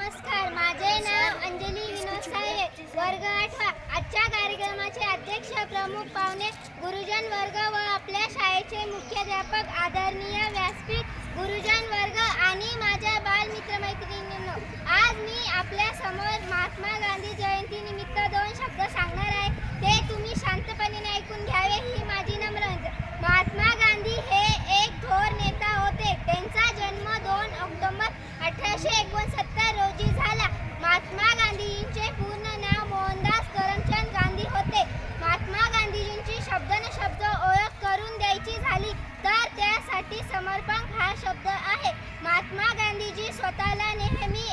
नमस्कार, माझे नाव अंजली विनोद साळवे, वर्ग 8वा। आजच्या कार्यक्रमाचे अध्यक्ष, प्रमुख पाहुणे, गुरुजन वर्ग व आपल्या शाळेचे मुख्याध्यापक, आदरणीय व्यासपीठ, गुरुजन वर्ग आणि माझ्या बालमित्रमैत्रिणींनो, आज मी आपल्या समोर महात्मा गांधी जयंती निमित्त 2 शब्द सांगणार आहे। ते तुम्ही शांतपणे ऐकून घ्यावे ही माझी नम्र विनंती। महात्मा गांधी हे एक थोर नेता होते। त्यांचा जन्म 2 ऑक्टोबर 1869 रोजी झाला। महात्मा गांधींचे पूर्ण नाव मोहनदास करमचंद गांधी होते। महात्मा गांधीजींची शब्द ओळख करून द्यायची झाली तर त्यासाठी समर्पण हा शब्द आहे। महात्मा गांधीजी स्वतःला नेहमी